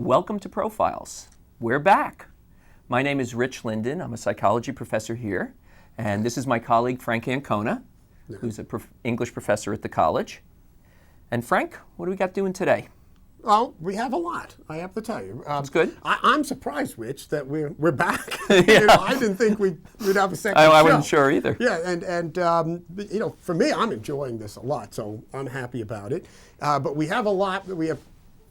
Welcome to Profiles. We're back. My name is Rich Linden. I'm a psychology professor here, and this is my colleague Frank Ancona, who's an English professor at the college. And Frank, what do we got doing today? Well, we have a lot, I have to tell you. That's good. I'm surprised, Rich, that we're back. Yeah. I didn't think we'd have a second I show. wasn't sure either. Yeah, and for me, I'm enjoying this a lot, so I'm happy about it. But we have a lot. We have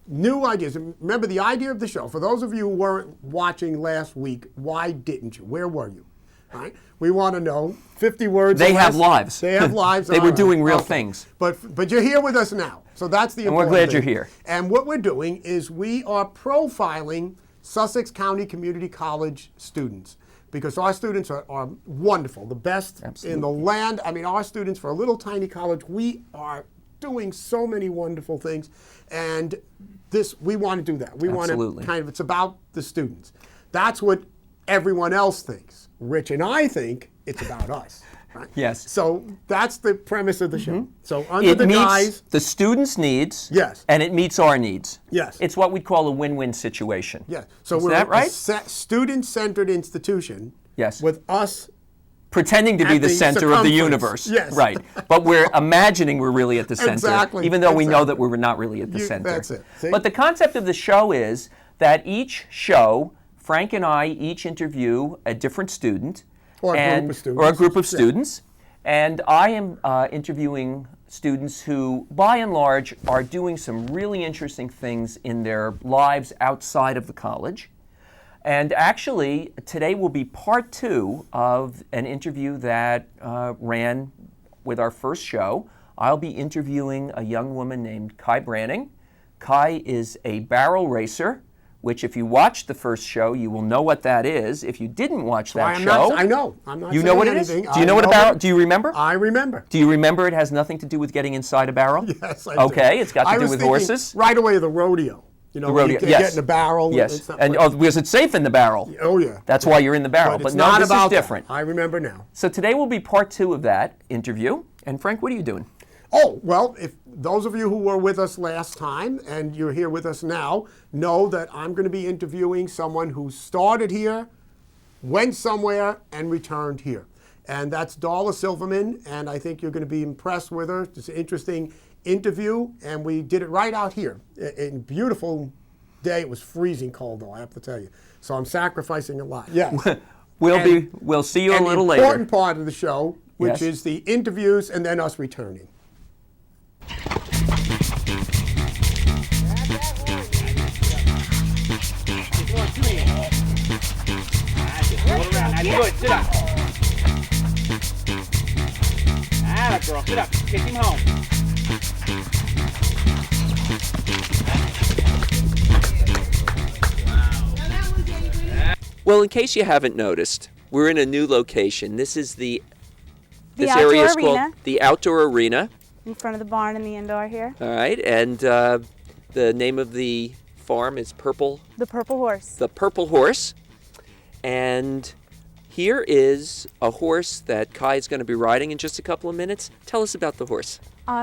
new ideas. And remember, the idea of the show, for those of you who weren't watching last week, why didn't you? Where were you? Right? We want to know 50 words. They have lives. They have lives. They were doing real things. But you're here with us now. So that's the important And we're glad thing. you're here. And what we're doing is we are profiling Sussex County Community College students, because our students are wonderful, the best in the land. I mean, our students, for a little tiny college, we are doing so many wonderful things. And we want to do that. We want to it's about the students. That's what everyone else thinks. Rich and I think it's about us. Right? Yes. So that's the premise of the show. So under It meets the students' needs, yes, and it meets our needs. Yes. It's what we call a win-win situation. Yes. So Is we're that right? a student-centered institution. Yes. With us pretending to be the center of the universe. Yes. Right. But we're imagining we're really at the center. Exactly. Even though we know that we're not really at the center. That's it. See? But the concept of the show is that each show, Frank and I each interview a different student. Or a group of students. And I am interviewing students who, by and large, are doing some really interesting things in their lives outside of the college. And actually, today will be part 2 of an interview that ran with our first show. I'll be interviewing a young woman named Kai Branning. Kai is a barrel racer, which if you watched the first show, you will know what that is. If you didn't watch that show, I know. I'm not. You know what it is? Do you know what a barrel? Do you remember? I remember. Do you remember it has nothing to do with getting inside a barrel? Yes, I do. Okay, it's got to do with horses. Right away, the rodeo. You know, the rodeo. you get in the barrel. Yes. And because it's safe in the barrel. Oh yeah. That's why you're in the barrel. But no, this is different. That. I remember now. So today will be part 2 of that interview. And Frank, what are you doing? Oh, well, if those of you who were with us last time and you're here with us now know that I'm going to be interviewing someone who started here, went somewhere, and returned here. And that's Darla Silverman, and I think you're going to be impressed with her. It's an interesting interview, and we did it right out here. In beautiful day. It was freezing cold, though, I have to tell you. So I'm sacrificing a lot. Yes. We'll see you a little later. The important part of the show, which Yes. is the interviews and then us returning. Good. Sit up. Ah, girl. Sit up. Take him home. Well, in case you haven't noticed, we're in a new location. This is this outdoor area is arena. called the Outdoor Arena. In front of the barn and the indoor here. All right, and the name of the farm is The Purple Horse. The Purple Horse. And here is a horse that Kai is going to be riding in just a couple of minutes. Tell us about the horse.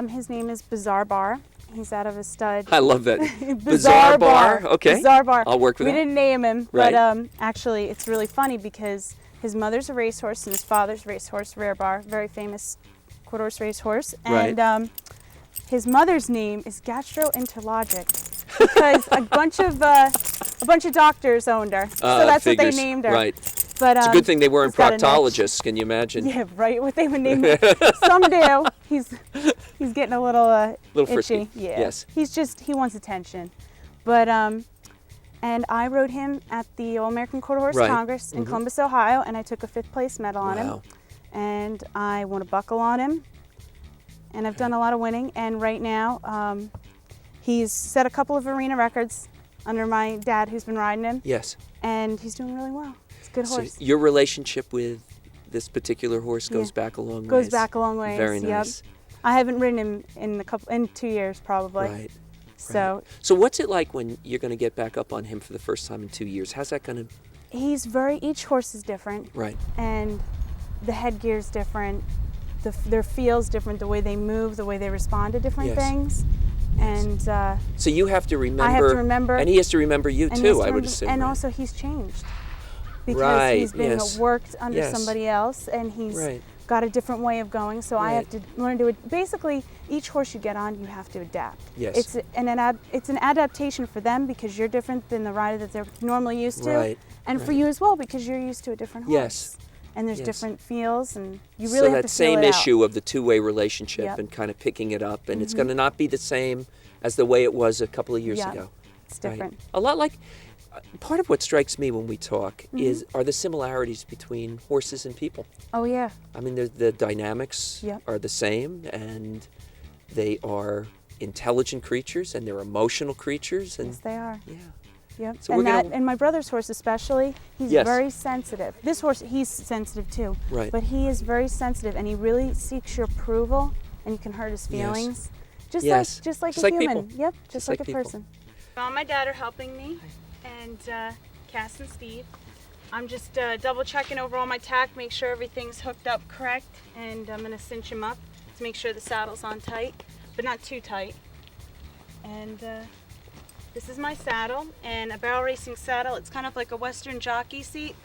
His name is Bizarre Bar. He's out of a stud. I love that. Bizarre Bar. Okay. Bizarre Bar. I'll work with We that. didn't name him, Right. but actually it's really funny because his mother's a racehorse and his father's racehorse, Rare Bar, very famous quarter horse racehorse. Right. And his mother's name is Gastroenterologic because a bunch of doctors owned her. So that's what they named her. Right. But, It's a good thing they weren't he's got a niche. proctologists. Can you imagine? Yeah, right. What they would name him. Some do. He's getting a little Little itchy. frisky. Yeah. Yes. He wants attention. But and I rode him at the All American Quarter Horse Right. Congress in Columbus, Ohio, and I took a 5th place medal on him. Wow. And I won a buckle on him. And I've done a lot of winning. And right now, he's set a couple of arena records under my dad, who's been riding him. Yes. And he's doing really well. It's a good horse. So your relationship with this particular horse goes back a long way. Goes back a long ways. Very Yep. nice. I haven't ridden him in 2 years probably. Right. So So what's it like when you're going to get back up on him for the first time in 2 years? How's that going to? each horse is different. Right. And the headgear's different. Their feel's different. The way they move, the way they respond to different Yes. things. And So you have to remember. I have to remember. And he has to remember you and he too, has to I would remember- assume. And right? also he's changed. Because Right, he's been yes. worked under Yes. somebody else, and he's Right. got a different way of going. So I have Right. to learn to basically each horse you get on, you have to adapt. Yes. It's an adaptation for them because you're different than the rider that they're normally used to, Right, and for right. you as well because you're used to a different horse. Yes. And there's Yes. different feels, and you So really have that to feel same it out. issue of the two-way relationship Yep. and kind of picking it up, and it's going to not be the same as the way it was a couple of years Yep. ago. It's Right? different. A lot like part of what strikes me when we talk Mm-hmm. are the similarities between horses and people. Oh yeah. I mean, the dynamics Yep. are the same, and they are intelligent creatures, and they're emotional creatures, and Yes, they are. yeah. Yep. So and we're gonna- and my brother's horse especially, he's Yes. very sensitive. This horse, he's sensitive too. Right. But he is very sensitive, and he really seeks your approval, and you can hurt his Yes. feelings. Just Yes. like just like Just a like human. people. Yep. Just Just like like a people. person. Mom and my dad are helping me, and Cass and Steve. I'm just double checking over all my tack, make sure everything's hooked up correct, and I'm gonna cinch him up to make sure the saddle's on tight, but not too tight. And this is my saddle, and a barrel racing saddle. It's kind of like a Western jockey seat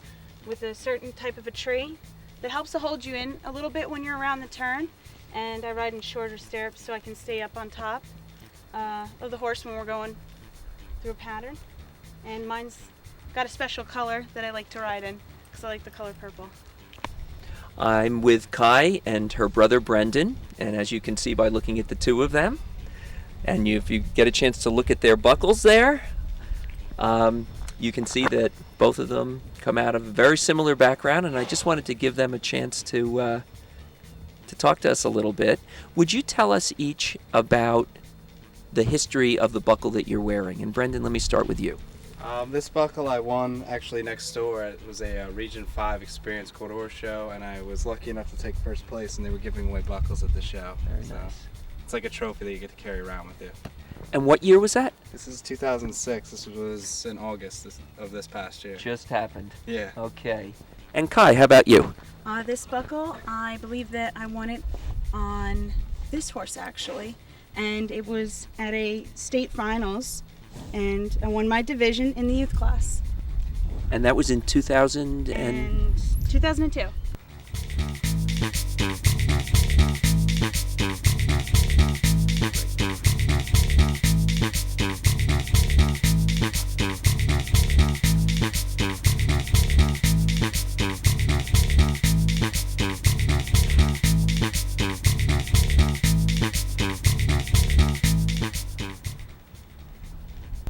with a certain type of a tree that helps to hold you in a little bit when you're around the turn. And I ride in shorter stirrups so I can stay up on top of the horse when we're going through a pattern. And mine's got a special color that I like to ride in because I like the color purple. I'm with Kai and her brother Brendan, and as you can see by looking at the two of them, and if you get a chance to look at their buckles there, you can see that both of them come out of a very similar background, and I just wanted to give them a chance to talk to us a little bit. Would you tell us each about the history of the buckle that you're wearing? And Brendan, let me start with you. This buckle I won actually next door. It was a Region 5 Experience Quarter Horse show, and I was lucky enough to take first place, and they were giving away buckles at the show. Very So nice. It's like a trophy that you get to carry around with you. And what year was that? This is 2006. This was in August of this past year. Just happened. Yeah. Okay. And Kai, how about you? This buckle, I believe that I won it on this horse actually, and it was at a state finals, and I won my division in the youth class. And that was in 2000 And 2002.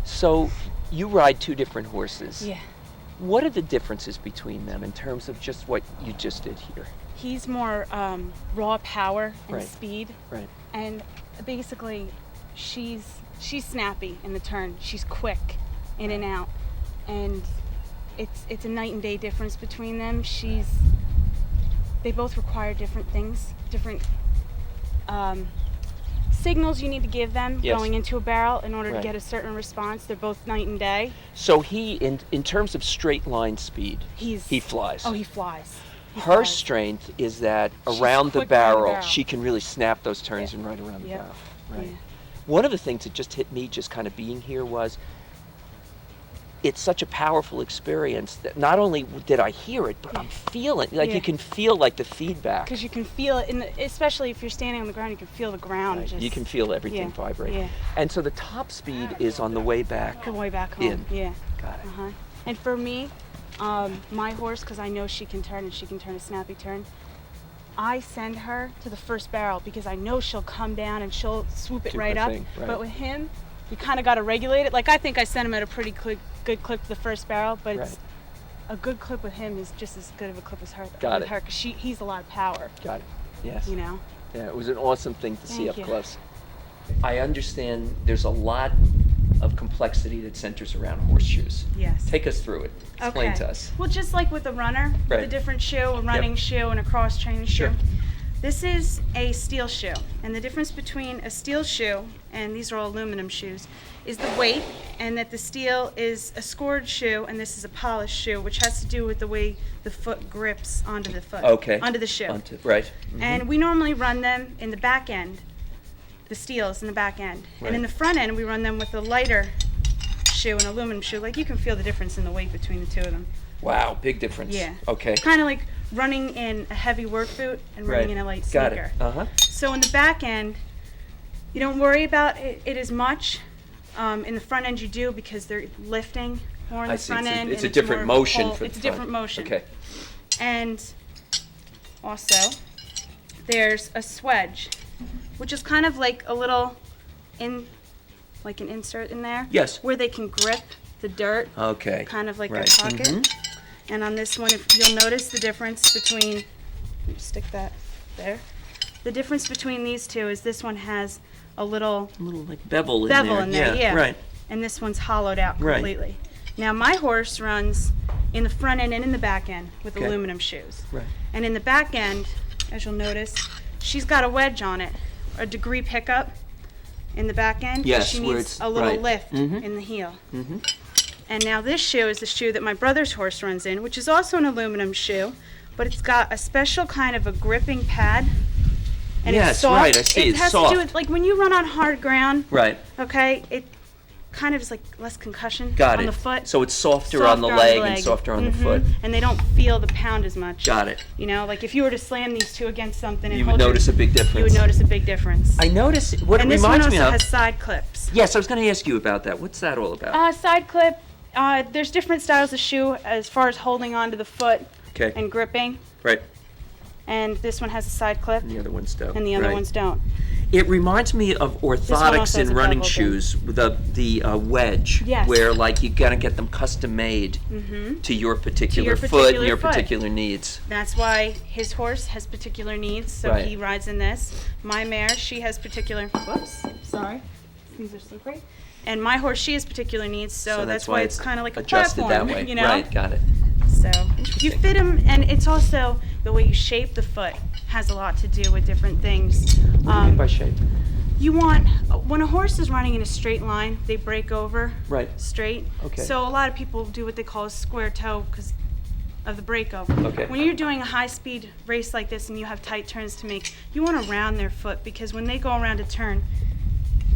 So you ride two different horses. Yeah. What are the differences between them in terms of just what you just did here? He's more raw power and Right. speed, Right. and basically, she's snappy in the turn. She's quick in and out, and it's a night and day difference between them. They both require different things, different signals you need to give them Yes. going into a barrel in order Right. to get a certain response. They're both night and day. So he, in terms of straight line speed, he flies. Oh, he flies. He Her flies. strength is that She's around the quick around the barrel, barrel. she can really snap those turns Yeah. and right around the Yep. barrel. Right. Yeah. One of the things that just hit me just kind of being here was it's such a powerful experience that not only did I hear it, but I'm feeling like Yeah. you can feel like the feedback. Because you can feel it, especially if you're standing on the ground, you can feel the ground. Right. Just, You can feel everything yeah, vibrate. yeah. And so the top speed is on the way back. the way back home. In. Yeah. Got it. Uh-huh. And for me, my horse, because I know she can turn and she can turn a snappy turn, I send her to the first barrel because I know she'll come down and she'll swoop it Do right her up. thing, right. But with him, you kind of got to regulate it. Like I think I sent him at a pretty good clip to the first barrel, but it's a good clip with him is just as good of a clip as her. Got with it. her, because he's a lot of power. Got it. Yes. You know. Yeah, it was an awesome thing to see Thank up you. close. I understand there's a lot of complexity that centers around horseshoes. Yes. Take us through it. Explain to us. Well, just like with a runner, with a Right. different shoe, a running shoe, and a cross-training Sure. shoe. This is a steel shoe, and the difference between a steel shoe, and these are all aluminum shoes, is the weight, and that the steel is a scored shoe, and this is a polished shoe, which has to do with the way the foot grips onto the foot, Okay. onto the shoe. Right. And we normally run them in the back end the steels in the back end. Right. And in the front end, we run them with a lighter shoe, an aluminum shoe. Like, you can feel the difference in the weight between the two of them. Wow, big difference. Yeah. Okay. Kind of like running in a heavy work boot and running in a light Got sneaker. it. Uh-huh. So in the back end, you don't worry about it as much. In the front end, you do, because they're lifting more in the front end. It's and a different more of motion pull. for the It's a front. different motion. Okay. And also, there's a swedge, which is kind of like a little like an insert in there. Yes. Where they can grip the dirt. Okay. Kind of like Right. a pocket. And on this one, if you'll notice the difference between, let me stick that there. The difference between these two is this one has a little like bevel in there. yeah. Right. And this one's hollowed out Right. completely. Now my horse runs in the front end and in the back end with Okay. aluminum shoes. Right. And in the back end, as you'll notice, she's got a wedge on it, a degree pickup in the back end. Yes, She where needs it's- a little right. lift in the heel. And now this shoe is the shoe that my brother's horse runs in, which is also an aluminum shoe, but it's got a special kind of a gripping pad. And Yes, it's soft. right, I see, It it's has soft. to do with, like, when you run on hard ground, Right. okay, it kind of is like less concussion Got on it. the foot. So it's softer on the leg and softer on the foot. And they don't feel the pound as much. Got it. You know, like if you were to slam these two against something and You would hold your- notice a big difference. You would notice a big difference. I notice what And it this one reminds also me of. has side clips. Yes, I was going to ask you about that. What's that all about? Side clip, there's different styles of shoe as far as holding onto the foot Okay. and gripping. Right. And this one has a side clip And the other ones don't. and the other Right. ones don't. It reminds me of one orthotics also has in a running bevel shoes, the wedge, Yes. where like you gotta get them custom made to your particular foot and your foot. particular needs. That's why his horse has particular needs, so Right. he rides in this. My mare, she has particular, whoops, sorry, these are slippery. And my horse, she has particular needs, so that's why it's kind of like a adjusted platform, that way. you know? Right, got it. So you fit them, and it's also the way you shape the foot has a lot to do with different things. What do you mean by shape? You want, when a horse is running in a straight line, they break over Right. straight. Okay. So a lot of people do what they call a square toe because of the breakover. Okay. When you're doing a high-speed race like this and you have tight turns to make, you want to round their foot because when they go around a turn,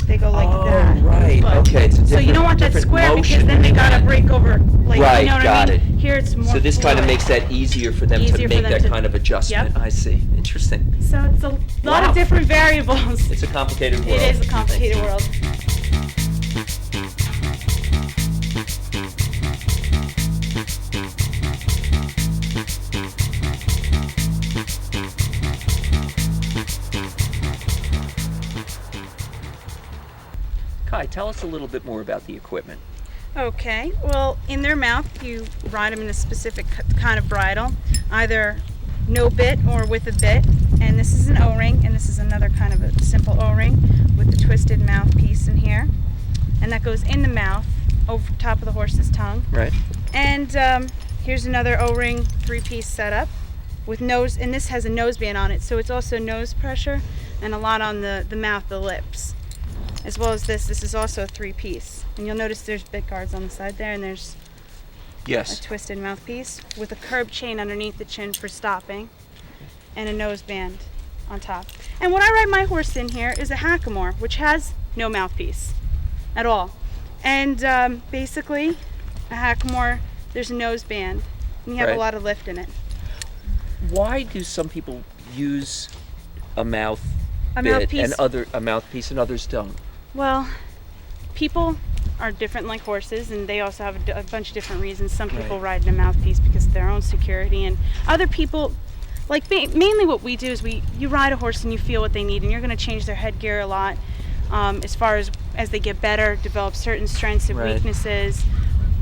they go like that. right. But- Okay, it's a so you don't want that different square because motion. then they gotta break over. Like, Right, you know what got I mean? it. Here it's more. So this kind of fluid. makes that easier for them Easier to for make them that to- kind of adjustment. Yep. I see. Interesting. So it's a lot Wow. of different variables. It's a complicated world. It is a complicated world. Kai, tell us a little bit more about the equipment. Okay, well, in their mouth, you ride them in a specific kind of bridle, either no bit or with a bit. And this is an O-ring, and this is another kind of a simple O-ring with the twisted mouthpiece in here. And that goes in the mouth, over top of the horse's tongue. Right. And here's another O-ring 3-piece setup with nose, and this has a noseband on it, so it's also nose pressure and a lot on the mouth, the lips. As well as this is also a 3-piece. And you'll notice there's bit guards on the side there, and there's a Yes. twisted mouthpiece with a curb chain underneath the chin for stopping, and a noseband on top. And what I ride my horse in here is a hackamore, which has no mouthpiece at all. And basically, a hackamore, there's a noseband, and you have Right. a lot of lift in it. Why do some people use a mouth A bit mouthpiece. and a mouthpiece and others don't? Well, people are different like horses, and they also have a bunch of different reasons. Some people ride in a mouthpiece because of their own security, and other people, like mainly what we do is you ride a horse and you feel what they need, and you're going to change their headgear a lot as far as they get better, develop certain strengths and Right. weaknesses.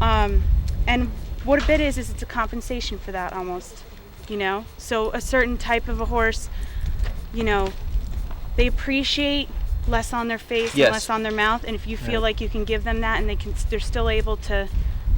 And what a bit is it's a compensation for that almost, you know? So a certain type of a horse, you know, they appreciate less on their face Yes. and less on their mouth, and if you feel Right. like you can give them that and they're still able to,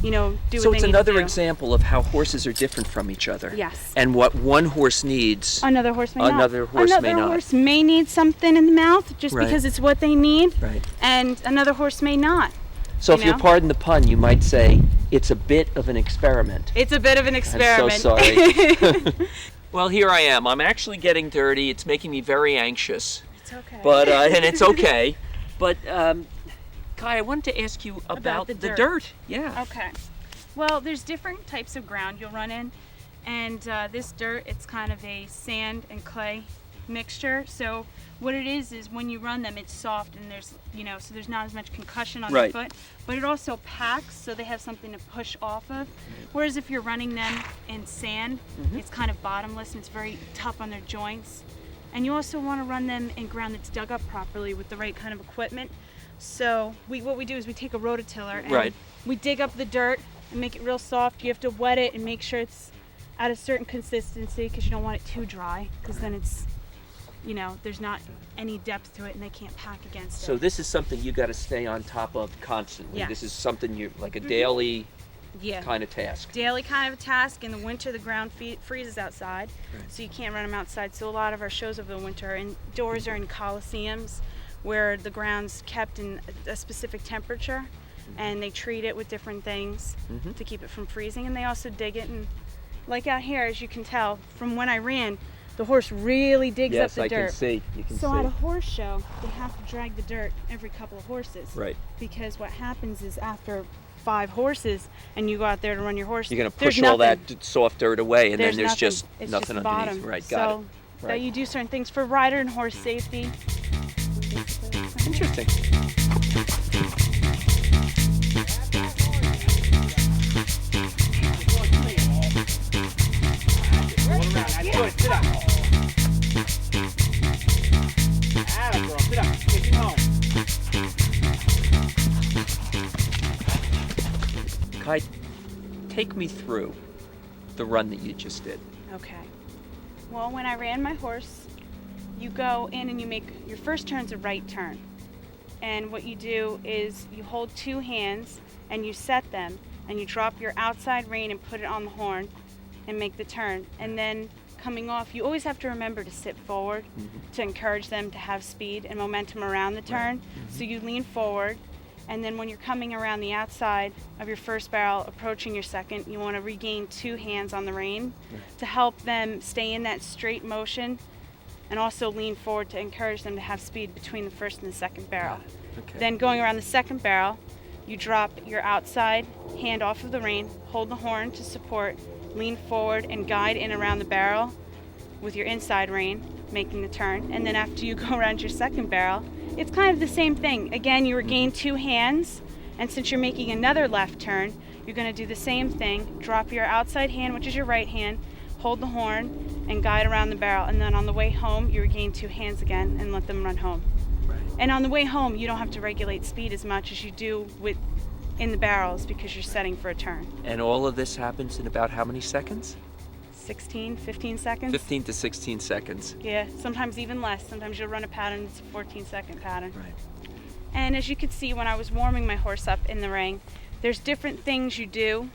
you know, do So what it's they need to another do. example of how horses are different from each other. Yes. And what one horse needs. Another horse may not. Another horse may not. horse may need something in the mouth just Right. because it's what they need, Right. and another horse may not. So You if you'll know? pardon the pun, you might say it's a bit of an experiment. It's a bit of an experiment. I'm so sorry. Well, here I am. I'm actually getting dirty. It's making me very anxious. It's okay. But and it's okay. But Kai, I wanted to ask you about the the dirt. dirt. Yeah. Okay. Well, there's different types of ground you'll run in, and this dirt, it's kind of a sand and clay mixture. So what it is when you run them, it's soft and there's, so there's not as much concussion on Right. the foot, but it also packs, so they have something to push off of. Whereas if you're running them in sand, it's kind of bottomless and it's very tough on their joints. And you also want to run them in ground that's dug up properly with the right kind of equipment. So what we do is we take a rototiller and Right. we dig up the dirt and make it real soft. You have to wet it and make sure it's at a certain consistency because you don't want it too dry, because then it's, there's not any depth to it and they can't pack against So it. this is something you got to stay on top of constantly. Yes. This is something you like a daily Yeah. kind of task. Daily kind of a task. In the winter, the ground freezes outside, so you can't run them outside. So a lot of our shows over the winter are indoors or in coliseums where the ground's kept in a specific temperature, and they treat it with different things to keep it from freezing. And they also dig it, and like out here, as you can tell from when I ran, the horse really digs up Yes, the I dirt. can see. You can So see. at a horse show, they have to drag the dirt every couple of horses. Right. Because what happens is after 5 horses and you go out there to run your horse, You're going to there's push all that nothing. soft dirt away, and then there's nothing. just It's nothing just underneath. bottom. Right. So Got it. that Right. you do certain things for rider and horse safety. Interesting. Roll around. That's good. Sit up. Atta girl. Sit up. Take him home. Kai, take me through the run that you just did. Okay. Well, when I ran my horse, you go in and you make your first turn's a right turn. And what you do is you hold 2 hands and you set them and you drop your outside rein and put it on the horn and make the turn. And then coming off, you always have to remember to sit forward to encourage them to have speed and momentum around the turn. So you lean forward, and then when you're coming around the outside of your first barrel, approaching your second, you want to regain 2 hands on the rein to help them stay in that straight motion, and also lean forward to encourage them to have speed between the first and the second barrel. Okay. Then going around the second barrel, you drop your outside hand off of the rein, hold the horn to support, lean forward and guide in around the barrel with your inside rein, making the turn. And then after you go around your second barrel, it's kind of the same thing. Again, you regain 2 hands, and since you're making another left turn, you're going to do the same thing. Drop your outside hand, which is your right hand, hold the horn, and guide around the barrel. And then on the way home, you regain 2 hands again and let them run home. Right. And on the way home, you don't have to regulate speed as much as you do in the barrels because you're setting for a turn. And all of this happens in about how many seconds? 16, 15 seconds. 15 to 16 seconds. Yeah, sometimes even less. Sometimes you'll run a pattern, it's a 14-second pattern. Right. And as you could see when I was warming my horse up in the ring, there's different things you do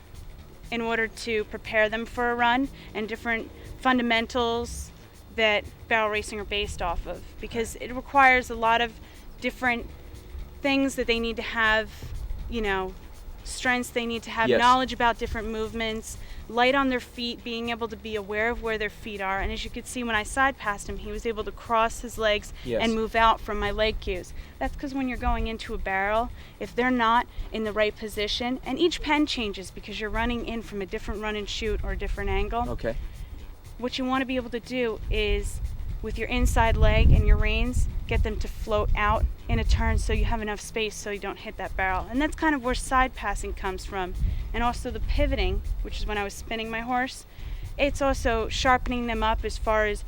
in order to prepare them for a run, and different fundamentals that barrel racing are based off of, because it requires a lot of different things that they need to have, strengths they need to have, Yes. knowledge about different movements, light on their feet, being able to be aware of where their feet are. And as you could see when I side passed him, he was able to cross his legs Yes. and move out from my leg cues. That's because when you're going into a barrel, if they're not in the right position, and each pen changes because you're running in from a different run and shoot or a different angle, Okay. what you want to be able to do is, with your inside leg and your reins, get them to float out in a turn so you have enough space so you don't hit that barrel. And that's kind of where side passing comes from. And also the pivoting, which is when I was spinning my horse, it's also sharpening them up as far as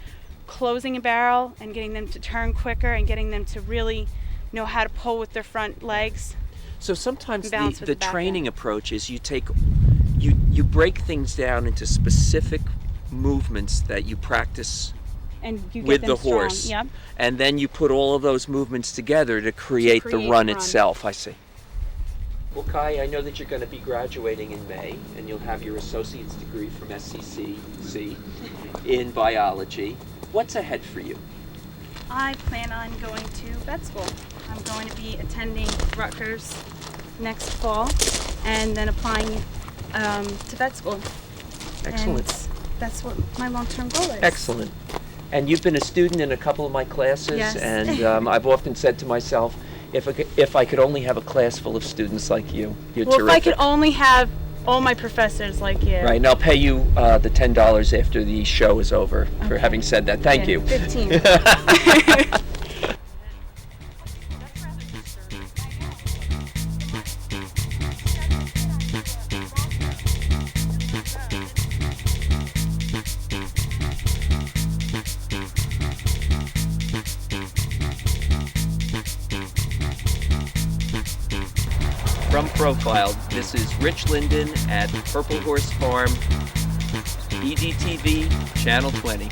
closing a barrel and getting them to turn quicker and getting them to really know how to pull with their front legs. So sometimes Balance with the the back training end. approach is you break things down into specific movements that you practice And you get with them the strong. horse. Yep. And then you put all of those movements together to create the create run the run. itself. I see. Well, Kai, I know that you're going to be graduating in May, and you'll have your associate's degree from SCCC in biology. What's ahead for you? I plan on going to vet school. I'm going to be attending Rutgers next fall and then applying to vet school. Excellent. And that's what my long-term goal is. Excellent. And you've been a student in a couple of my classes, Yes. and I've often said to myself, if I could only have a class full of students like you, you're Well, terrific. if I could only have all my professors like you. Right, and I'll pay you the $10 after the show is over for having said that. Thank Yeah, you. 15. From Profiled, this is Rich Linden at Purple Horse Farm, EDTV, Channel 20.